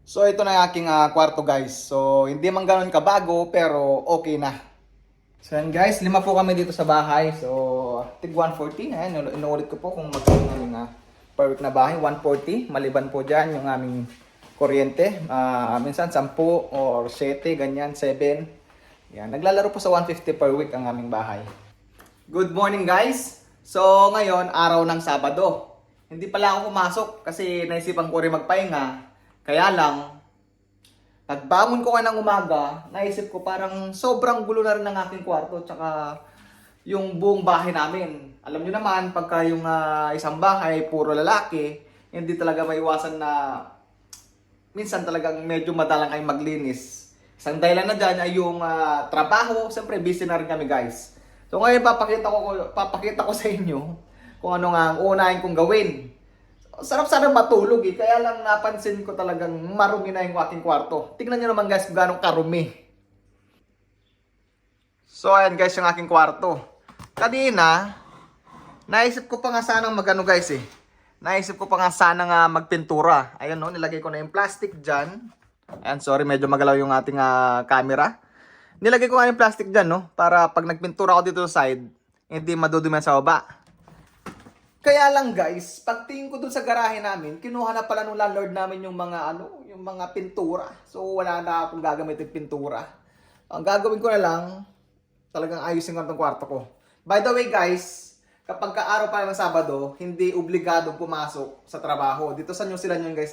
So ito na yung aking kwarto guys. So hindi man ganoon kabago pero okay na. So yan guys, 5 po kami dito sa bahay. So tig 140. Ayan, inuulit ko po kung magkano yung per week na bahay. 140. Maliban po dyan yung aming kuryente. Minsan 10 or 7, ganyan, 7. Yan, naglalaro po sa 150 per week ang aming bahay. Good morning guys! So ngayon, araw ng Sabado. Hindi pala ako pumasok kasi naisipan ko rin magpahinga. Kaya lang, pagbangon ko ng umaga, naisip ko parang sobrang gulo na rin ng aking kwarto tsaka yung buong bahay namin. Alam nyo naman, pagka yung isang bahay, puro lalaki, hindi talaga maiwasan na minsan talagang medyo madalang kayong maglinis. Isang dahilan na dyan ay yung trabaho. Siyempre, busy na rin kami guys. So ngayon, papakita ko sa inyo kung ano nga ang unahin kong gawin. Sarap sana matulog eh. Kaya lang napansin ko talagang marumi na yung aking kwarto. Tingnan nyo naman guys kung gano'ng karumi. So ayan guys yung aking kwarto. Kanina, naisip ko pa nga sanang magano guys eh. Naisip ko pa nga sana nga magpintura. Ayun no, nilagay ko na yung plastic dyan. Ayan, sorry medyo magalaw yung ating camera. Nilagay ko nga yung plastic dyan no. Para pag nagpintura ako dito sa side, hindi madudumi sa baba. Kaya lang guys, pagtingin ko dun sa garahe namin, kinuha na pala nung landlord namin yung mga yung mga pintura. So wala na akong gagamitin pintura. Ang gagawin ko na lang, talagang ayusin ko itong kwarto ko. By the way guys, kapag araw pa ng Sabado, hindi obligadong pumasok sa trabaho. Dito sa New Zealand yun guys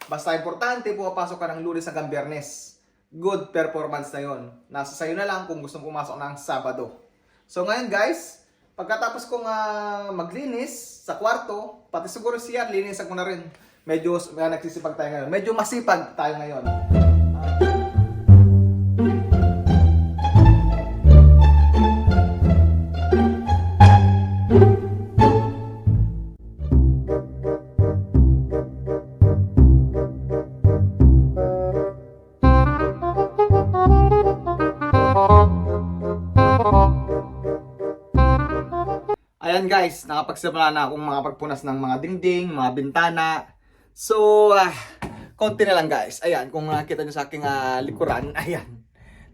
Basta importante, pumapasok ka ng Lunes hanggang Biyernes. Good performance na yun. Nasa sayo na lang kung gusto pumasok ng Sabado. So ngayon guys, pagkatapos kong maglinis sa kwarto, pati siguro siya, linisan ko na rin. Medyo nagsisipag tayo ngayon. Medyo masipag tayo ngayon. Ayan guys, nakapagsimula na akong makapagpunas ng mga dingding, mga bintana. So, konti na lang guys. Ayan, kung nakita nyo sa aking likuran, ayan.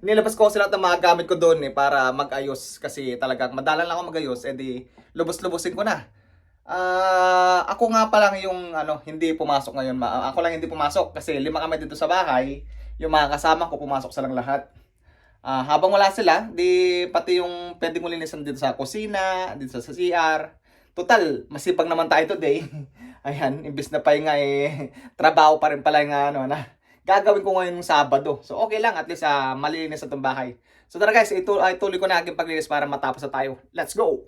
Nilabas ko kasi lahat ng mga gamit ko doon para mag-ayos. Kasi talagang madalang lang ako mag-ayos, edi lubos-lubosin ko na. Ako nga pa lang yung hindi pumasok ngayon. Ako lang hindi pumasok kasi 5 kami dito sa bahay. Yung mga kasama ko pumasok silang lahat. Habang wala sila, di pati yung pwede mo linisan dito sa kusina, dito sa CR. Total, masipag naman tayo today. Ayan, imbis na pahinga trabaho pa rin pala yung gagawin ko ngayon ng Sabado. So okay lang, at least malinis na itong bahay. So tara guys, ituloy ko na aking paglinis para matapos na tayo. Let's go!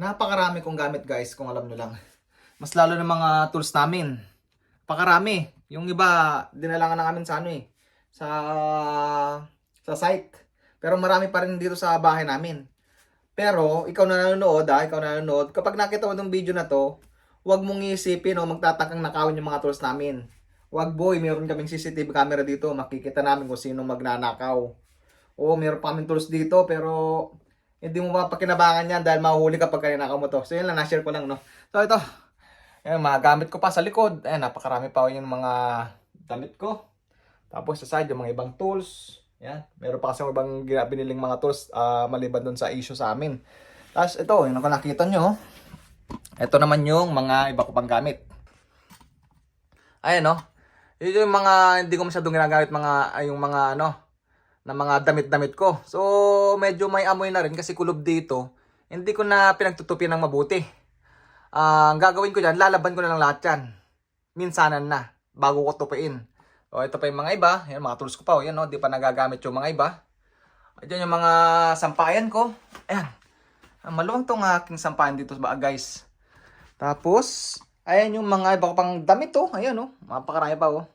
Napakarami kong gamit guys, kung alam nyo lang. Mas lalo ng mga tools namin. Napakarami. Yung iba, dinalangan na namin sa sa site. Pero marami pa rin dito sa bahay namin. Pero, ikaw na nanonood, kapag nakita mo itong video na to, huwag mong iisipin o magtatakang nakawin yung mga tools namin. Huwag boy, meron kaming CCTV camera dito, makikita namin kung sino magnanakaw. Oo, meron pa kaming tools dito, pero hindi mo mapakinabangan yan dahil mahuhuli kapag kaninakaw mo to. So yun lang, na-share ko lang no. So ito, yan, mga gamit ko pa sa likod. Ayan, napakarami pa yung mga damit ko. Tapos sa side, yung mga ibang tools. Yan, meron pa kasi ibang biniling mga tools maliban dun sa issue sa amin. Tapos ito, yung nakita nyo. Ito naman yung mga iba ko pang gamit. Ayan no. Yun yung mga hindi ko masyadong ginagamit yung mga na mga damit-damit ko. So, medyo may amoy na rin kasi kulob dito. Hindi ko na pinagtutupi ng mabuti. Ang gagawin ko dyan, lalaban ko na lang lahat yan. Minsanan na, bago ko tupiin. O, ito pa yung mga iba. Yan, mga tools ko pa. O, yan, no? Di pa nagagamit yung mga iba. Diyan yung mga sampayan ko. Ayan. Maluwang tong aking sampayan dito guys. Tapos, ayan yung mga iba ko pang damit, oh. Ayan, oh. Mapakarami pa, oh.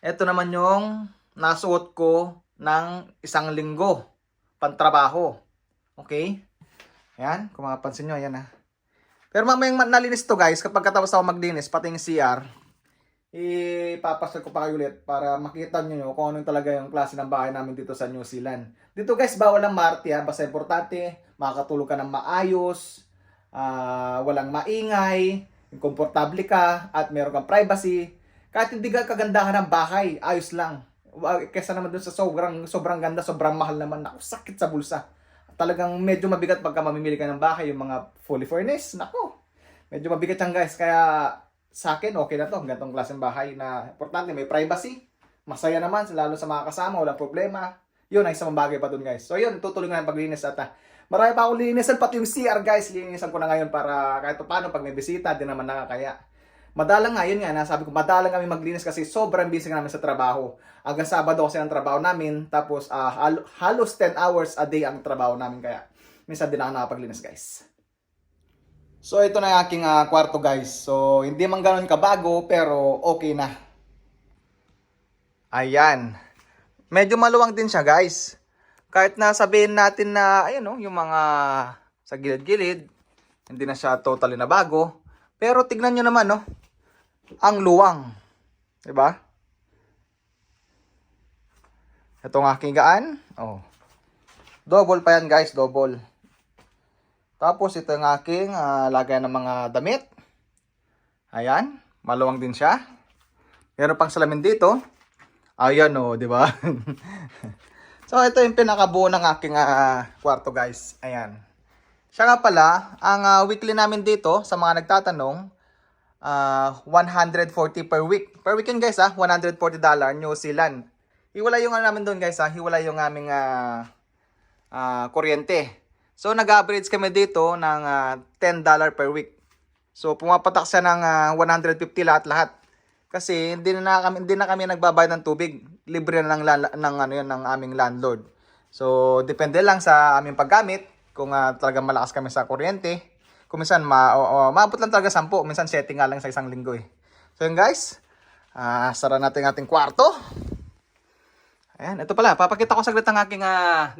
Ito naman yung nasuot ko ng 1 linggo pantrabaho. Okay? Ayan, kung makapansin nyo, ayan Pero mamayang nalinis to guys, kapag katapos ako maglinis, pati yung CR, ipapasok ko pa kayo ulit para makita nyo kung ano talaga yung klase ng bahay namin dito sa New Zealand. Dito guys, bawal ang Marte ha, basta importante, makakatulog ka ng maayos, walang maingay, komportable ka, at meron kang privacy. Kahit hindi ka kagandahan ng bahay, ayos lang. Kesa naman dun sa sobrang ganda, sobrang mahal naman, naku, sakit sa bulsa. Talagang medyo mabigat pagka mamimili ka ng bahay, yung mga fully furnished, naku, medyo mabigat yan guys, kaya sa akin, okay na to. Ganitong klaseng bahay na importante, may privacy. Masaya naman, lalo sa mga kasama, walang problema. Yun, ay isang bagay pa dun guys. So yun, tutuloy nga yung paglinis at marami pa akong linisan, pati yung CR guys. Linisan ko na ngayon para kahit paano pag may bisita, di naman nakakaya. Madalang nga, yun nga, nasabi ko, madalang kami maglinis kasi sobrang busy namin sa trabaho. Hanggang Sabado kasi ang trabaho namin, tapos halos 10 hours a day ang trabaho namin, kaya minsan din ako nakapaglinis guys. So ito na yung aking kwarto guys. So hindi man ganoon kabago pero okay na. Ayan. Medyo maluwang din siya guys. Kahit na sabihin natin na ayun yung mga sa gilid-gilid, hindi na siya totally na bago. Pero tignan nyo naman ang luwang. 'Di ba? Ito ang aking gaan. Oh. Double pa yan guys, double. Tapos ito yung aking lagayan ng mga damit. Ayan, maluwang din siya. Meron pang salamin dito. Ayan di ba? So ito yung pinakabuo ng aking kwarto guys. Ayan. Siya nga pala, ang weekly namin dito sa mga nagtatanong, 140 per week. Per weekend guys $140 New Zealand. Hiwalay yung namin doon guys hiwalay yung aming kuryente. So, nag-average kami dito ng $10 per week. So, pumapatak siya ng 150 lahat-lahat. Kasi hindi na kami nagbabayad ng tubig. Libre na ng aming landlord. So, depende lang sa aming paggamit. Kung talagang malakas kami sa kuryente. Kung minsan, maabot lang talaga 10. Minsan, setting nga lang sa isang linggo eh. So, yun guys. Sara natin ang ating kwarto. Ayan, ito pala. Papakita ko saglit ang aking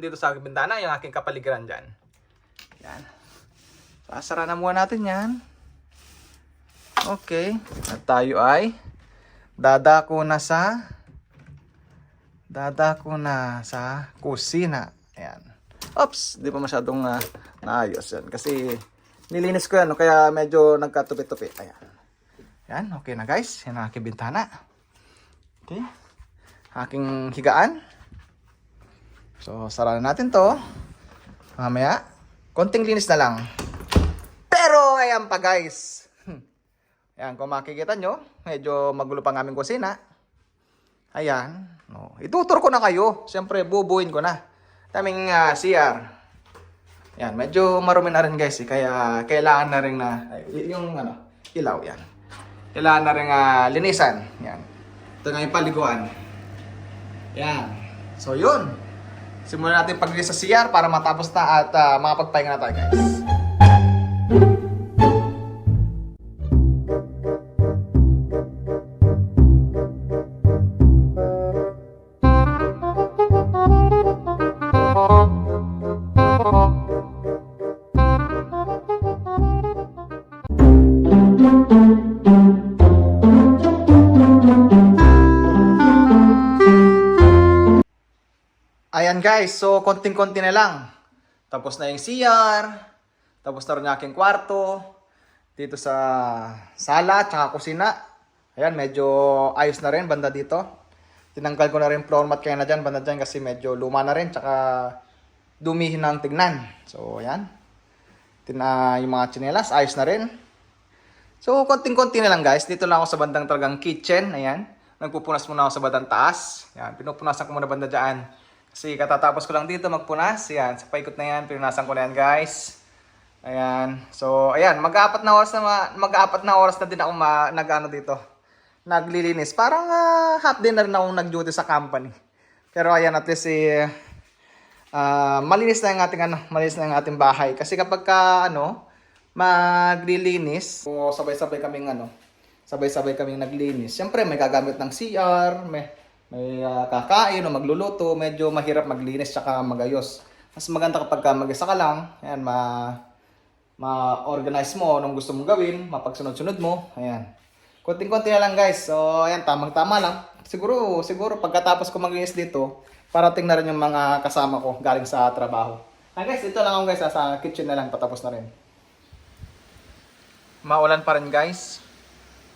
dito sa bintana. Yung aking kapaligiran dyan. Yan. Sasara na muna natin yan. Okay. At tayo ay dadako na sa kusina. Ayan. Oops, di pa masyadong naayos yan. Kasi nilinis ko yan, kaya medyo nagkatupi-tupi. Ayan. Yan, okay na guys. Yan ang aking bintana. Okay. Aking higaan. So, sara na natin to. Mamaya. Konting linis na lang. Pero, ayan pa guys. Ayan, kung makikita nyo, medyo magulo pa ng aming kusina. Ayan. Itutur ko na kayo. Siyempre, bubuin ko na. Daming CR. Ayan, medyo marumi na rin guys. Kaya, kailangan na rin yung ilaw. Yan. Kailangan na rin linisan. Yan. Ito nga yung paliguan. Yan. So, yun. Simulan natin paglinis sa CR para matapos na at makapagpahinga na tayo guys. Ayan guys, so konting-konti na lang. Tapos na yung CR, tapos na rin yung aking kwarto, dito sa sala, tsaka kusina. Ayan, medyo ayos na rin, banda dito. Tinanggal ko na rin floor mat kaya na dyan, banda dyan kasi medyo luma na rin, tsaka dumihin na ang tignan. So, ayan. Yung mga tsinelas, ayos na rin. So, konting-konti na lang guys. Dito lang ako sa bandang talagang kitchen, ayan. Nagpupunas muna ako sa bandang taas. Ayan, pinupunasan ko muna banda dyan. Kasi katatapos ko lang dito magpunas. Ayan, sa paikot na yan, pinunasan ko na yan guys. Ayan. So, ayan, mag-aapat na oras na din ako dito. Naglilinis. Parang half day na rin akong nag-duty sa company. Pero ayan, at least malinis na yung ating bahay. Kasi kapag maglilinis, sabay-sabay kaming naglinis. Siyempre, may gagamit ng CR, may kakain o magluluto, medyo mahirap maglinis tsaka magayos. Mas maganda kapag mag-isa ka lang, ayan, ma-organize mo anong gusto mong gawin, mapagsunod-sunod mo. Ayan. Konting-konti na lang guys. So, ayan, tamang-tama lang. Siguro pagkatapos ko mag-iis dito, parating na rin yung mga kasama ko galing sa trabaho. Guys, dito lang ako guys, sa kitchen na lang, patapos na rin. Maulan pa rin guys.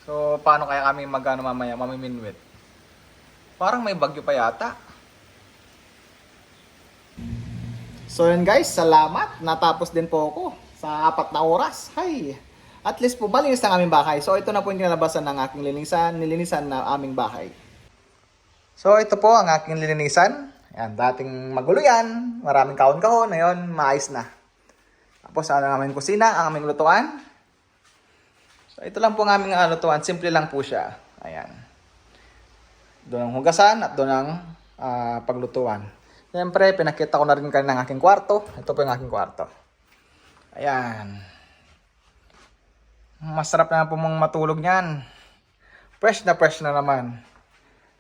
So, paano kaya kami mamaya, mamiminwit? Parang may bagyo pa yata. So yun guys, salamat. Natapos din po ako sa 4 na oras. Hay! At least po, malinis ang aming bahay. So ito na po yung kinalabasan ng aking nilinisan na aming bahay. So ito po ang aking nilinisan. Yan, dating magulo yan. Maraming kahon-kahon. Ngayon, maayos na. Tapos ang aming kusina, ang aming lutuan. So ito lang po ang aming lutuan. Simple lang po siya. Ayan. Doon ang hugasan at doon ang paglutuan. Siyempre, pinakita ko na rin kayo ng aking kwarto. Ito po yung aking kwarto. Ayan. Masarap na po mong matulog niyan. Fresh na naman.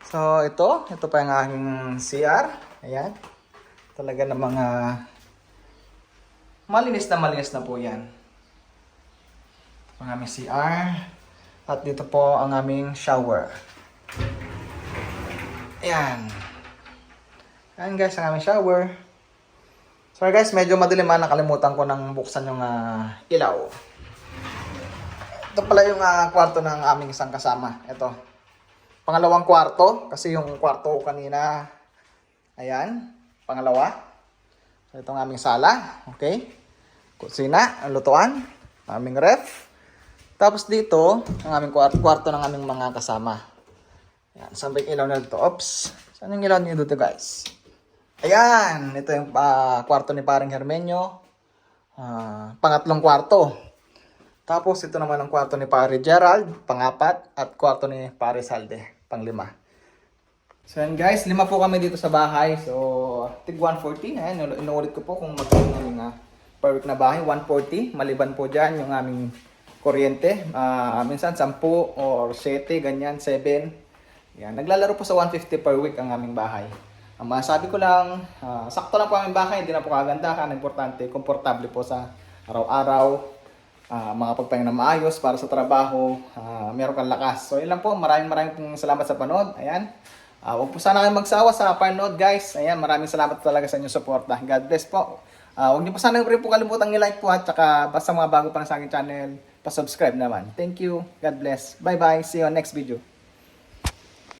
So, ito pa yung aking CR. Ayan. Talaga na mga malinis na po yan. Ito ang aming CR. At dito po ang aming shower. Ayan. Ayan guys, ang aming shower. Sorry guys, medyo madilim nakalimutan ko nang buksan yung ilaw. Ito pala yung kwarto ng aming isang kasama. Ito. Pangalawang kwarto. Kasi yung kwarto ko kanina, ayan. Pangalawa. So, ito ang aming sala. Okay. Kusina, ang lutuan. Aming ref. Tapos dito, ang aming kwarto ng aming mga kasama. Ayan. Saan ba yung ilaw na dito? Oops. Saan yung ilaw nyo dito guys? Ayan, ito yung kwarto ni paring Hermenyo. Pangatlong kwarto. Tapos ito naman ang kwarto ni pare Gerald, pang-4. At kwarto ni pare Salde, pang-5. So yan guys, 5 po kami dito sa bahay. So, tig 140. Ayan, inuulit ko po kung magkano namin per week na bahay. 140, maliban po dyan yung aming kuryente. Minsan 10 or 7, ganyan, 7. Yan, naglalaro po sa 150 per week ang aming bahay. Ang masabi ko lang, sakto lang po ang bahay, hindi na po kagandahan. Importante, komportable po sa araw-araw. Mga pagpahinga na maayos para sa trabaho. Meron kang lakas. So, yun lang po. Maraming pong salamat sa panood. Ayan. Huwag po sana kayo magsawa sa panood, guys. Ayan, maraming salamat talaga sa inyong suporta. God bless po. Huwag niyo po sana rin po kalimutang i-like po at saka basta mga bago pa sa aking channel, pa-subscribe naman. Thank you. God bless. Bye-bye. See you on next video.